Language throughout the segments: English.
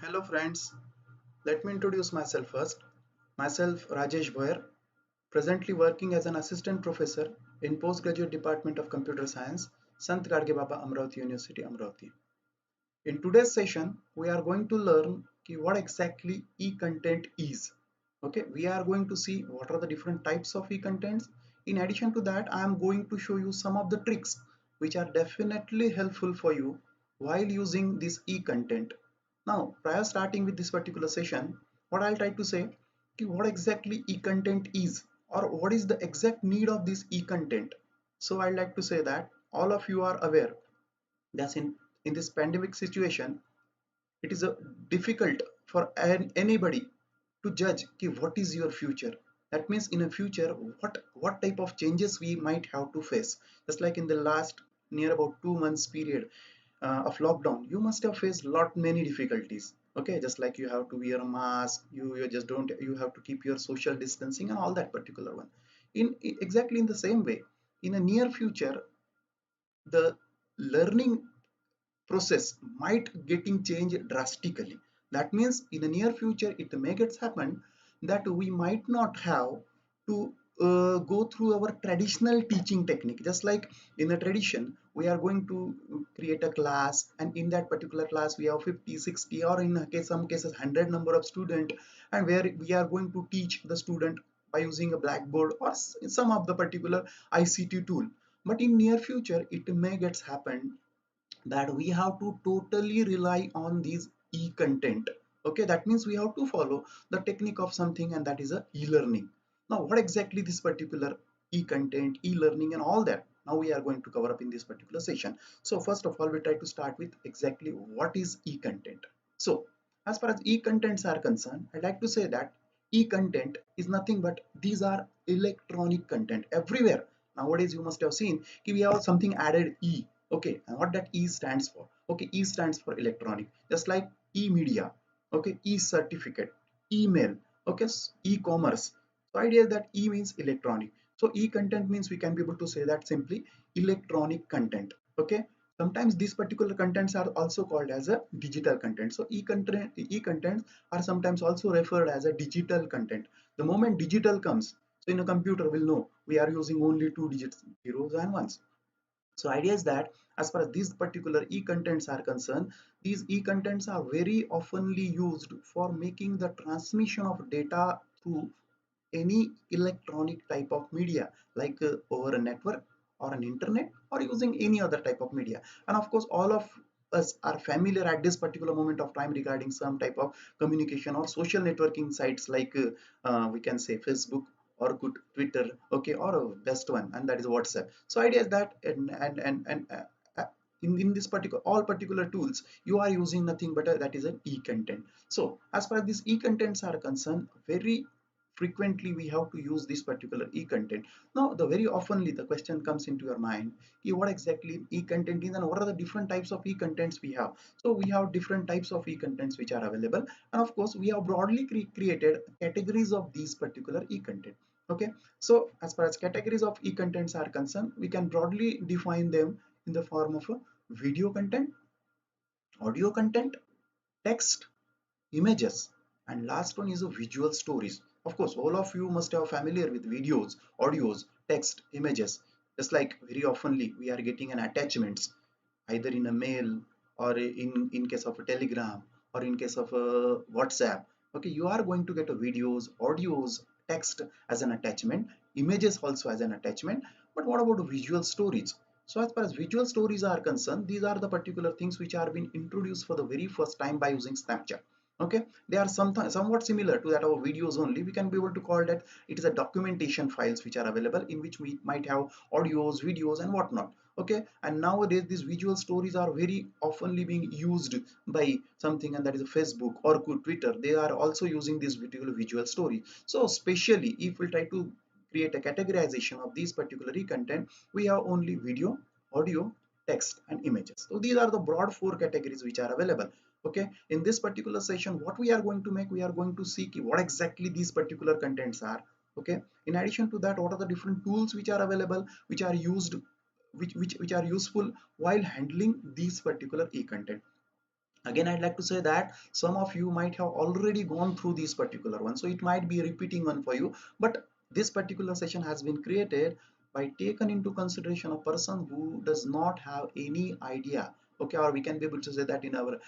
Hello friends, let me introduce myself first. Myself Rajesh Boyer, presently working as an assistant professor in postgraduate department of computer science, Sant Gadge Baba Amravati University, Amravati. In today's session, we are going to learn what exactly e-content is. Okay, we are going to see what are the different types of e-contents. In addition to that, I am going to show you some of the tricks which are definitely helpful for you while using this e-content. Now, prior starting with this particular session, what I'll try to say, what exactly e-content is or what is the exact need of this e-content. So I'd like to say that all of you are aware that in this pandemic situation, it is difficult for anybody to judge what is your future. That means in a future, what type of changes we might have to face. Just like in the last near about 2 months period of lockdown, you must have faced lot many difficulties. Okay, just like you have to wear a mask, you just don't, you have to keep your social distancing and all that particular one. In exactly in the same way, in a near future, the learning process might getting changed drastically. That means in the near future it may get happen that we might not have to go through our traditional teaching technique. Just like in the tradition, we are going to create a class, and in that particular class we have 50, 60, or in some cases 100 number of student, and where we are going to teach the student by using a blackboard or some of the particular ICT tool. But in near future it may get happen that we have to totally rely on these e-content. Okay, that means we have to follow the technique of something, and that is a e-learning. Now what exactly this particular e-content, e-learning and all that, now we are going to cover up in this particular session. So first of all, we try to start with exactly what is e-content. So as far as e-contents are concerned, I'd like to say that e-content is nothing but these are electronic content everywhere. Nowadays you must have seen we have something added e. Okay, and what that E stands for? Okay, E stands for electronic, just like e-media, okay, e-certificate, email, okay, e-commerce. So idea is that E means electronic. So e-content means we can be able to say that simply electronic content. Okay, sometimes these particular contents are also called as a digital content. So e-contents are sometimes also referred as a digital content. The moment digital comes, so in a computer we'll know we are using only two digits, zeros and ones. So idea is that as far as these particular e-contents are concerned, these e-contents are very oftenly used for making the transmission of data through any electronic type of media, like over a network or an internet or using any other type of media. And of course all of us are familiar at this particular moment of time regarding some type of communication or social networking sites, like we can say Facebook or good Twitter, okay, or a best one, and that is WhatsApp. So idea is that in this particular all particular tools you are using nothing but that is an e-content. So as far as these e-contents are concerned, very frequently we have to use this particular e-content. Now the very oftenly the question comes into your mind, what exactly e-content is and what are the different types of e-contents we have. So we have different types of e-contents which are available, and of course we have broadly created categories of these particular e-content. Okay, so as far as categories of e-contents are concerned, we can broadly define them in the form of a video content, audio content, text, images, and last one is a visual stories. Of course all of you must have familiar with videos, audios, text, images. Just like very oftenly we are getting an attachments either in a mail or in case of a telegram or in case of a WhatsApp. Okay, you are going to get a videos, audios, text as an attachment, images also as an attachment. But what about visual stories? So as far as visual stories are concerned, these are the particular things which are being introduced for the very first time by using Snapchat. Okay, they are somewhat similar to that of videos, only we can be able to call that it is a documentation files which are available, in which we might have audios, videos and whatnot. Okay, and nowadays these visual stories are very oftenly being used by something, and that is Facebook or Twitter. They are also using this visual story. So especially if we try to create a categorization of these particular content, we have only video, audio, text and images. So these are the broad four categories which are available. Okay, in this particular session what we are going to make, we are going to see what exactly these particular contents are. Okay, in addition to that, what are the different tools which are available, which are used, which are useful while handling these particular e-content. Again, I'd like to say that some of you might have already gone through this particular one, so it might be a repeating one for you, but this particular session has been created by taken into consideration a person who does not have any idea, okay, or we can be able to say that in our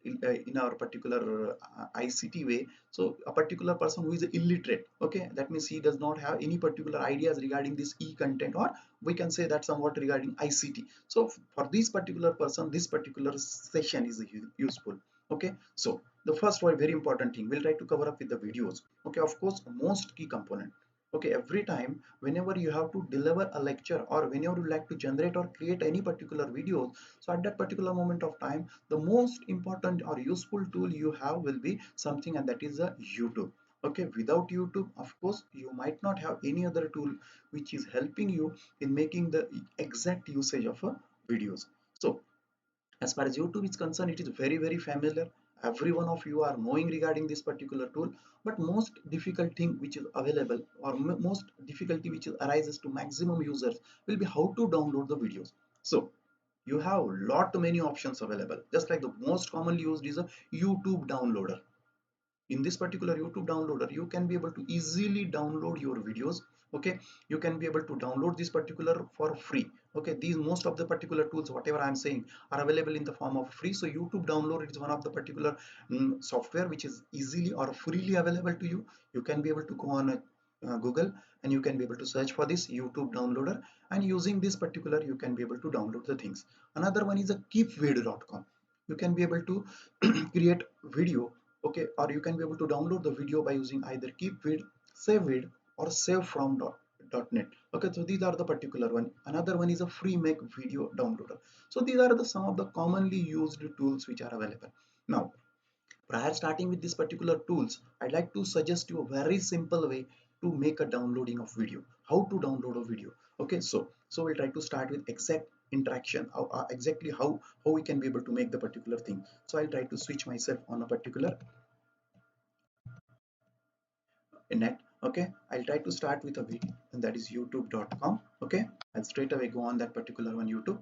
in our particular ICT way. So a particular person who is illiterate, okay, that means he does not have any particular ideas regarding this e-content, or we can say that somewhat regarding ICT. So for this particular person, this particular session is useful. Okay, so the first one very important thing we'll try to cover up with the videos. Okay, of course, most key component. Okay, every time whenever you have to deliver a lecture, or whenever you like to generate or create any particular videos, so at that particular moment of time, the most important or useful tool you have will be something, and that is a YouTube. Okay, without YouTube, of course, you might not have any other tool which is helping you in making the exact usage of videos. So as far as YouTube is concerned, it is very familiar. Every one of you are knowing regarding this particular tool, but most difficult thing which is available, or most difficulty which arises to maximum users, will be how to download the videos. So you have lot many options available, just like the most commonly used is a YouTube downloader. In this particular YouTube downloader, you can be able to easily download your videos. Okay, you can be able to download this particular for free. Okay, these most of the particular tools whatever I'm saying are available in the form of free. So YouTube download is one of the particular software which is easily or freely available to you. You can be able to go on Google, and you can be able to search for this YouTube downloader, and using this particular you can be able to download the things. Another one is a keepvid.com. You can be able to create video. Okay, or you can be able to download the video by using either keepvid, savevid, or savefrom.net. Okay, so these are the particular one. Another one is a free make video downloader. So these are the some of the commonly used tools which are available. Now prior starting with these particular tools, I'd like to suggest you a very simple way to make a downloading of video. How to download a video? Okay, so we'll try to start with exact interaction, exactly how we can be able to make the particular thing. So I'll try to switch myself on a particular net. Okay, I'll try to start with a video, and that is youtube.com. Okay, and straight away go on that particular one, YouTube.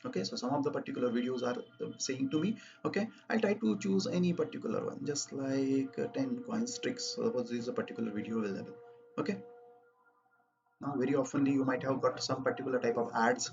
Okay, so some of the particular videos are saying to me. Okay, I'll try to choose any particular one, just like 10 coins tricks. Suppose this is a particular video available. Okay, now very oftenly you might have got some particular type of ads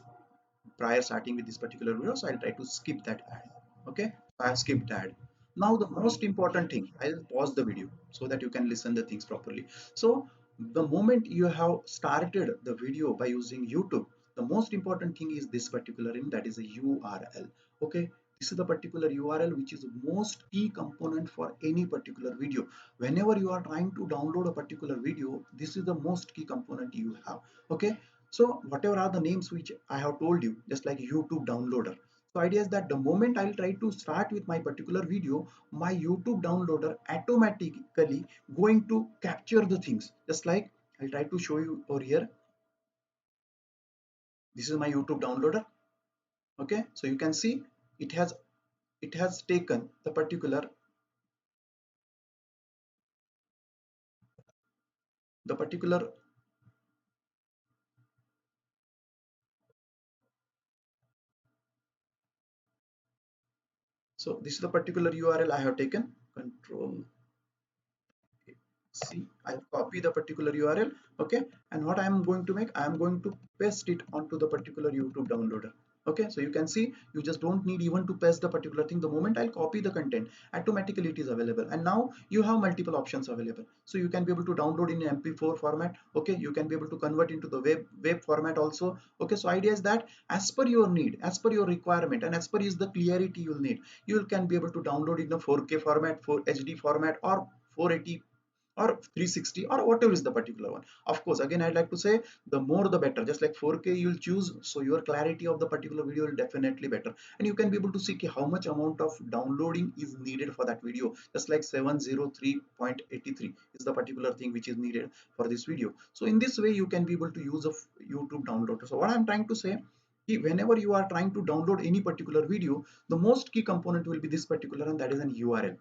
prior starting with this particular video, so I'll try to skip that ad. Okay, I have skipped ad. Now the most important thing, I'll pause the video so that you can listen the things properly. So the moment you have started the video by using YouTube, the most important thing is this particular in, that is a URL. Okay, this is the particular URL which is most key component for any particular video. Whenever you are trying to download a particular video, this is the most key component you have. Okay, so whatever are the names which I have told you, just like YouTube downloader. So idea is that the moment I'll try to start with my particular video, my YouTube downloader automatically going to capture the things. Just like I'll try to show you over here. This is my YouTube downloader. Okay, so you can see it has taken the particular. So this is the particular URL I have taken. Control C. I'll copy the particular URL. Okay, and what I'm going to make, I'm going to paste it onto the particular YouTube downloader. Okay, so you can see you just don't need even to paste the particular thing. The moment I'll copy the content, automatically it is available, and now you have multiple options available. So you can be able to download in MP4 format. Okay, you can be able to convert into the web format also. Okay, so idea is that as per your need, as per your requirement, and as per is the clarity you'll need, you can be able to download in a 4K format, 4 HD format, or 480 or 360, or whatever is the particular one. Of course, again I'd like to say the more the better. Just like 4K you'll choose, so your clarity of the particular video will definitely better, and you can be able to see how much amount of downloading is needed for that video. Just like 703.83 is the particular thing which is needed for this video. So in this way you can be able to use a YouTube downloader. So what I'm trying to say, whenever you are trying to download any particular video, the most key component will be this particular, and that is an URL.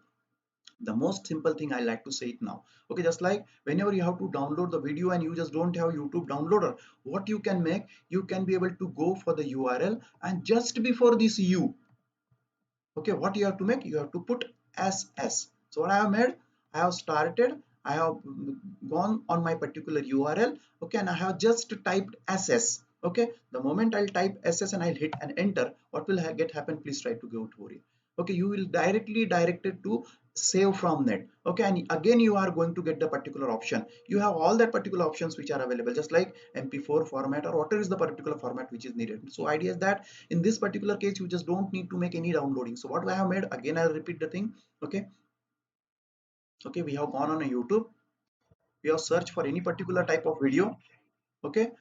The most simple thing I like to say it now. Okay, just like whenever you have to download the video and you just don't have YouTube downloader, what you can make, you can be able to go for the URL, and just before this U, Okay, what you have to make, you have to put SS. So what I have made, I have started, I have gone on my particular URL, okay, and I have just typed SS. Okay, the moment I'll type SS and I'll hit an enter, what will get happen, please try to go to it. Okay, you will directly directed to save from net. Okay, and again you are going to get the particular option. You have all that particular options which are available, just like MP4 format or whatever is the particular format which is needed. So idea is that in this particular case you just don't need to make any downloading. So what I have made, again I'll repeat the thing. Okay, okay, we have gone on a YouTube, we have searched for any particular type of video. Okay,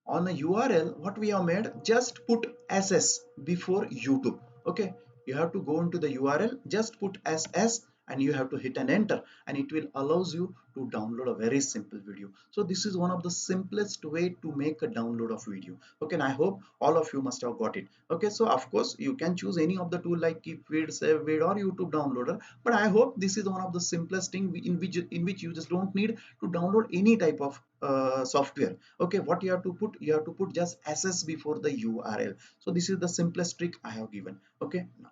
on a URL, what we have made, just put SS before YouTube. Okay, you have to go into the URL, just put SS and you have to hit an enter, and it will allows you to download a very simple video. So this is one of the simplest way to make a download of video. Okay, and I hope all of you must have got it. Okay, so of course you can choose any of the tool like Keepvid, SaveVid or YouTube downloader, but I hope this is one of the simplest thing in which you just don't need to download any type of software. Okay, what you have to put, you have to put just SS before the URL. So this is the simplest trick I have given. Okay, now,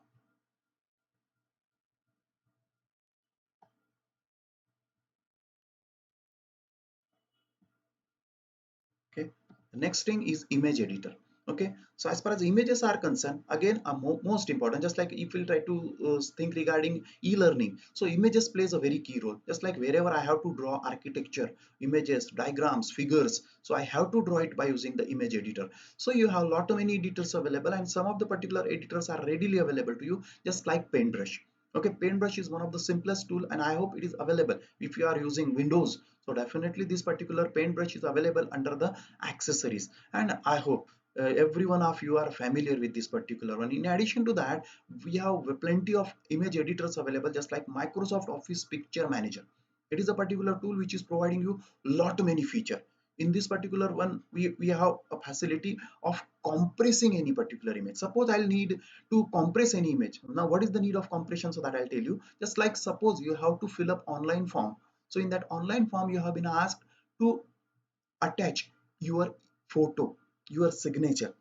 okay, the next thing is image editor. Okay, so as far as images are concerned, again most important, just like if we'll try to think regarding e-learning, so images plays a very key role. Just like wherever I have to draw architecture, images, diagrams, figures, so I have to draw it by using the image editor. So you have a lot of many editors available, and some of the particular editors are readily available to you, just like paintbrush. Okay, paintbrush is one of the simplest tool, and I hope it is available if you are using Windows. So definitely this particular paintbrush is available under the accessories, and I hope every one of you are familiar with this particular one. In addition to that, we have plenty of image editors available, just like Microsoft Office Picture Manager. It is a particular tool which is providing you lot many feature. In this particular one, we have a facility of compressing any particular image. Suppose I'll need to compress any image. Now what is the need of compression? So that I'll tell you. Just like suppose you have to fill up online form. So in that online form you have been asked to attach your photo, your signature,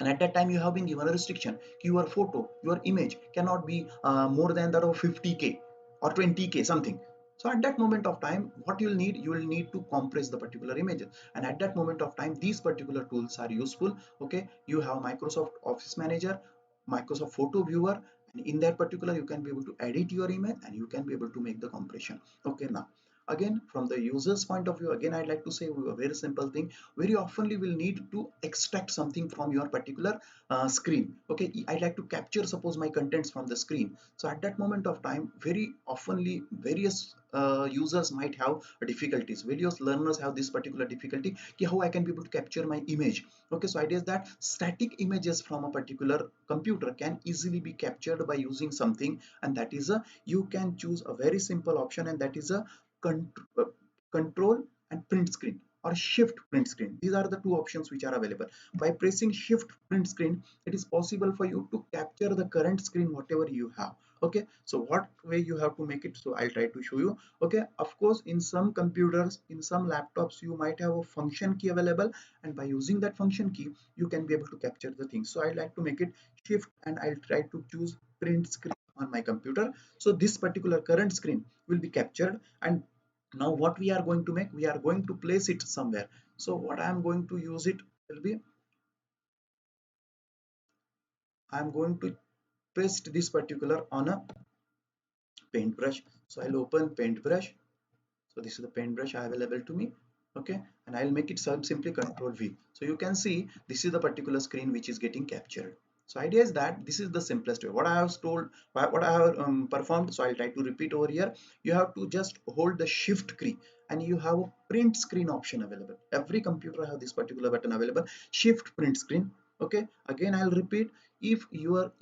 and at that time you have been given a restriction. Your photo, your image cannot be more than that of 50K or 20K something. So at that moment of time, what you'll need, you will need to compress the particular images, and at that moment of time these particular tools are useful. Okay, you have Microsoft Office Manager, Microsoft Photo Viewer, and in that particular you can be able to edit your image and you can be able to make the compression. Okay, now again from the user's point of view, again I'd like to say a very simple thing. Very oftenly we'll need to extract something from your particular screen. Okay, I'd like to capture suppose my contents from the screen. So at that moment of time, very oftenly various users might have difficulties, various learners have this particular difficulty, how I can be able to capture my image. Okay, so idea is that static images from a particular computer can easily be captured by using something, and that is a, you can choose a very simple option, and that is a uh, control and print screen or shift print screen. These are the two options which are available. By pressing shift print screen, it is possible for you to capture the current screen whatever you have. Okay, so what way you have to make it, so I'll try to show you. Okay, of course in some computers, in some laptops, you might have a function key available, and by using that function key you can be able to capture the thing. So I'd like to make it shift, and I'll try to choose print screen on my computer. So this particular current screen will be captured, and now what we are going to make, we are going to place it somewhere. So what I am going to use it will be, I am going to paste this particular on a paintbrush. So I'll open paintbrush. So this is the paintbrush I have available to me. Okay, and I'll make it simply control V. So you can see this is the particular screen which is getting captured. So idea is that this is the simplest way. What I have told, what I have performed. So I'll try to repeat over here. You have to just hold the shift key, and you have a print screen option available. Every computer have this particular button available, shift print screen. Okay, again I'll repeat. If you are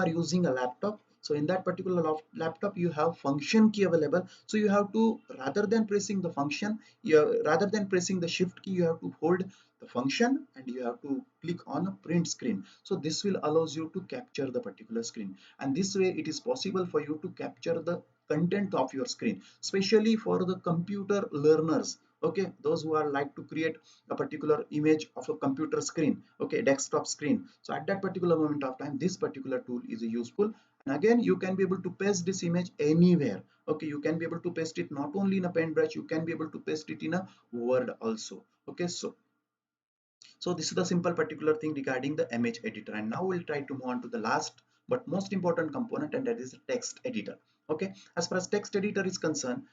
using a laptop, so in that particular laptop you have function key available. So you have to, rather than pressing the function, rather than pressing the shift key, you have to hold the function and you have to click on a print screen. So this will allows you to capture the particular screen, and this way it is possible for you to capture the content of your screen, especially for the computer learners. okay, those who are like to create a particular image of a computer screen, okay, desktop screen. So at that particular moment of time, this particular tool is useful. And again, you can be able to paste this image anywhere. Okay, you can be able to paste it not only in a paintbrush, you can be able to paste it in a Word also. Okay, so this is the simple particular thing regarding the image editor. And now we'll try to move on to the last but most important component, and that is the text editor. Okay, as far as text editor is concerned,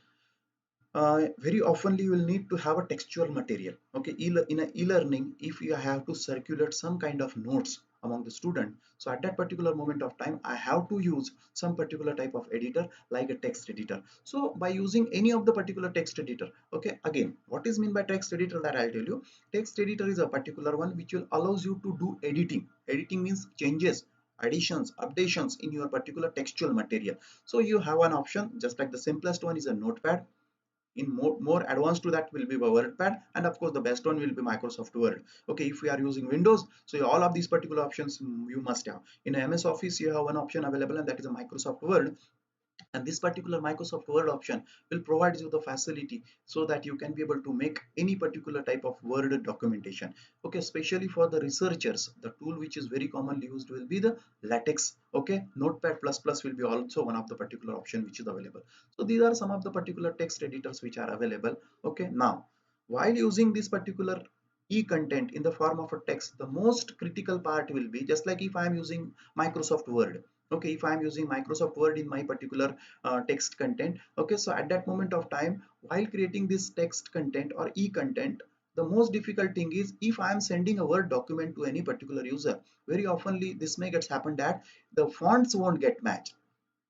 very often you will need to have a textual material. Okay, in a e-learning, if you have to circulate some kind of notes among the student, so at that particular moment of time I have to use some particular type of editor like a text editor. So by using any of the particular text editor, okay, again, what is mean by text editor, that I'll tell you. Text editor is a particular one which will allows you to do editing means changes, additions, updations in your particular textual material. So you have an option, just like the simplest one is a notepad. In more advanced to that will be WordPad, and of course the best one will be Microsoft Word. Okay, if we are using Windows, so all of these particular options you must have. In MS Office you have one option available, and that is a Microsoft Word. And this particular Microsoft Word option will provide you the facility so that you can be able to make any particular type of Word documentation. Okay, especially for the researchers, the tool which is very commonly used will be the LaTeX. Okay, Notepad++ will be also one of the particular option which is available. So these are some of the particular text editors which are available. Okay, now while using this particular e-content in the form of a text, the most critical part will be, just like if I am using Microsoft Word. Okay, if I am using Microsoft Word in my particular text content, okay, so at that moment of time, while creating this text content or e-content, the most difficult thing is if I am sending a Word document to any particular user, very oftenly this may get happen that the fonts won't get matched.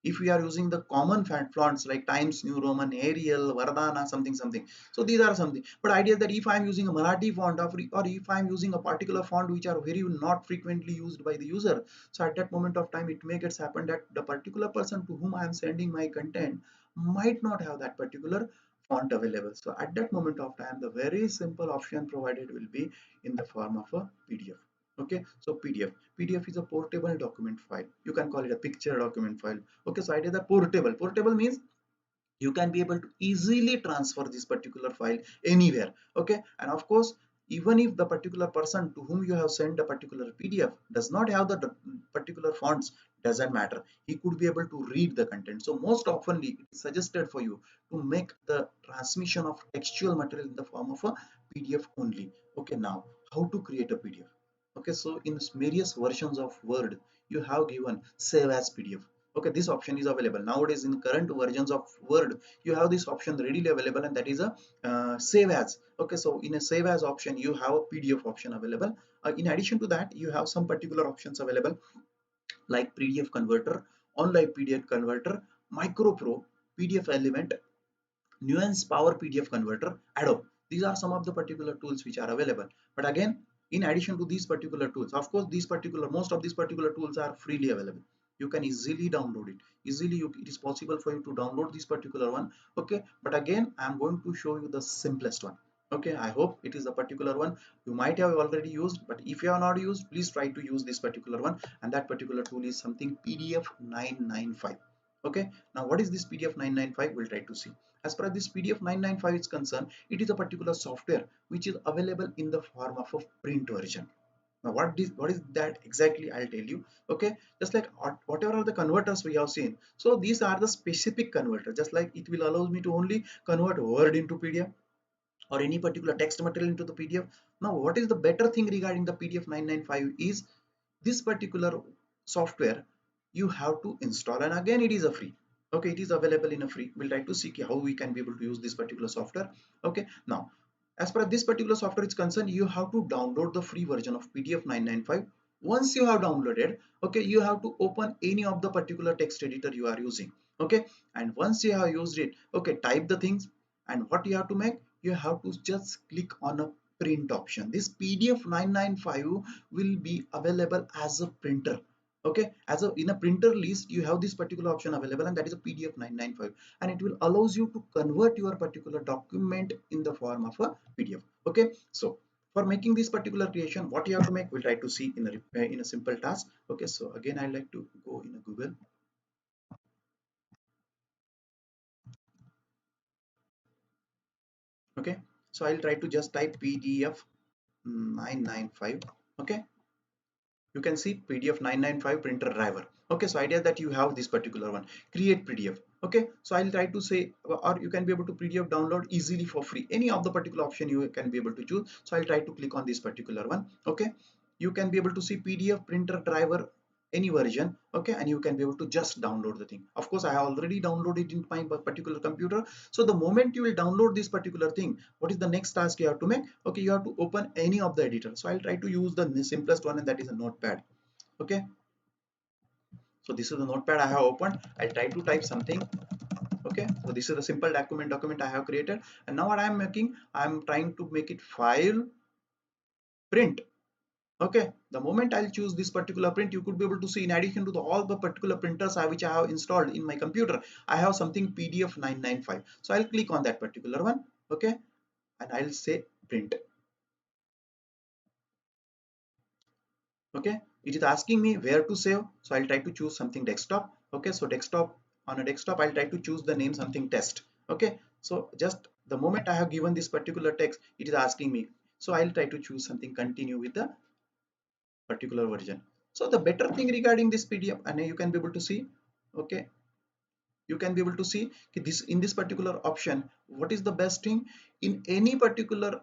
If we are using the common fonts like Times New Roman, Arial, Vardhana, something something, so these are something. But idea that if I am using a Marathi font, or if I am using a particular font which are very not frequently used by the user, so at that moment of time it may get happen that the particular person to whom I am sending my content might not have that particular font available. So at that moment of time, the very simple option provided will be in the form of a PDF. Okay, so PDF is a portable document file. You can call it a picture document file. Okay, so I did the portable means you can be able to easily transfer this particular file anywhere. Okay, and of course, even if the particular person to whom you have sent a particular PDF does not have the particular fonts, doesn't matter, he could be able to read the content. So most oftenly it is suggested for you to make the transmission of textual material in the form of a PDF only. Okay, now how to create a PDF? Okay, so in various versions of Word you have given save as PDF. Okay, this option is available nowadays in current versions of Word. You have this option readily available, and that is a save as. Okay, so in a save as option you have a PDF option available. In addition to that, you have some particular options available like PDF converter, online PDF converter, Micro Pro, PDF element, Nuance Power PDF Converter, Adobe. These are some of the particular tools which are available. But again, in addition to these particular tools, of course, most of these particular tools are freely available. You can easily download it. It is possible for you to download this particular one. Okay, but again, I am going to show you the simplest one. Okay, I hope it is a particular one you might have already used, but if you have not used, please try to use this particular one. And that particular tool is something PDF 995. Okay, now what is this PDF 995? We'll try to see. As far as this PDF 995 is concerned, it is a particular software which is available in the form of a print version. Now what is that exactly? I'll tell you. Okay, just like whatever are the converters we have seen. So these are the specific converter. Just like it will allow me to only convert Word into PDF or any particular text material into the PDF. Now what is the better thing regarding the PDF 995 is this particular software you have to install, and again it is a free. Okay, it is available in a free. We'll try to see how we can be able to use this particular software. Okay, now as far as this particular software is concerned, you have to download the free version of PDF 995. Once you have downloaded, okay, you have to open any of the particular text editor you are using. Okay, and once you have used it, okay, type the things, and what you have to make, you have to just click on a print option. This PDF 995 will be available as a printer. Okay, as a in a printer list you have this particular option available, and that is a PDF 995, and it will allows you to convert your particular document in the form of a PDF. Okay, so for making this particular creation, what you have to make, we'll try to see in a simple task. Okay, so again I like to go in a Google. Okay, So I'll try to just type PDF 995. Okay, you can see PDF 995 printer driver. Okay, so idea that you have this particular one, create PDF. Okay, so I'll try to say, or you can be able to PDF download easily for free, any of the particular option you can be able to choose. So I'll try to click on this particular one. Okay, you can be able to see PDF printer driver any version. Okay, and you can be able to just download the thing. Of course I have already downloaded in my particular computer. So the moment you will download this particular thing, what is the next task you have to make? Okay, you have to open any of the editor. So I'll try to use the simplest one, and that is a notepad. Okay, so this is the notepad I have opened. I'll try to type something. Okay, so this is the simple document I have created, and now what I'm making, I'm trying to make it file print. Okay, the moment I'll choose this particular print, you could be able to see, in addition to all the particular printers which I have installed in my computer, I have something PDF 995. So I'll click on that particular one. Okay, and I'll say print. Okay, it is asking me where to save, so I'll try to choose something desktop. Okay, so desktop, on a desktop I'll try to choose the name something test. Okay, so just the moment I have given this particular text, it is asking me, so I'll try to choose something continue with the particular version. So the better thing regarding this PDF, and you can be able to see, okay, you can be able to see this in this particular option, what is the best thing in any particular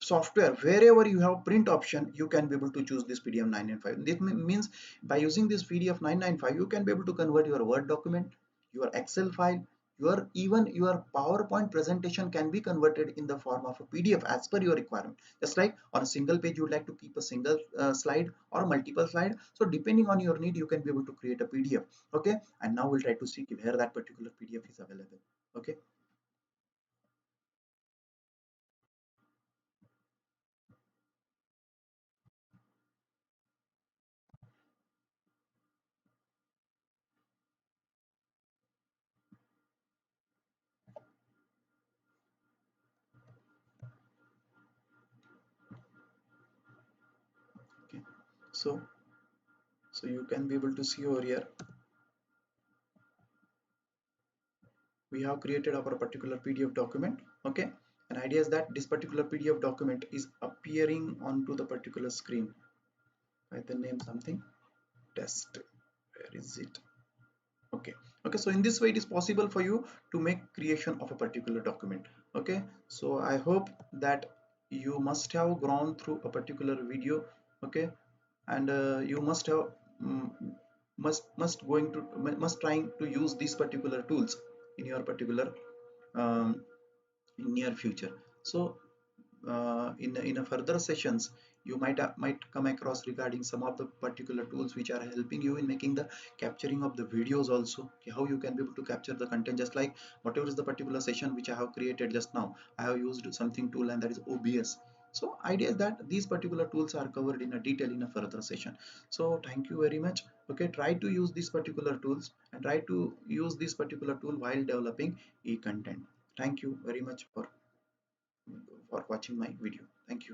software. Wherever you have print option, you can be able to choose this PDF 995. This means by using this PDF 995, you can be able to convert your Word document, your Excel file, your even your PowerPoint presentation can be converted in the form of a PDF as per your requirement. Just like on a single page you would like to keep a single slide or multiple slide, so depending on your need you can be able to create a PDF. Okay, and now we'll try to see where that particular PDF is available. Okay, okay, so you can be able to see over here we have created our particular PDF document. Okay, and idea is that this particular PDF document is appearing onto the particular screen by the name something test. Where is it? Okay, okay, so in this way it is possible for you to make creation of a particular document. Okay, so I hope that you must have gone through a particular video. Okay, and you must have mm, must going to must trying to use these particular tools in your particular um, in near future. So in a further sessions you might come across regarding some of the particular tools which are helping you in making the capturing of the videos also. Okay, how you can be able to capture the content, just like whatever is the particular session which I have created just now, I have used something tool, and that is OBS. So idea is that these particular tools are covered in a detail in a further session. So thank you very much. Okay, try to use these particular tools and try to use this particular tool while developing e-content. Thank you very much for watching my video. Thank you.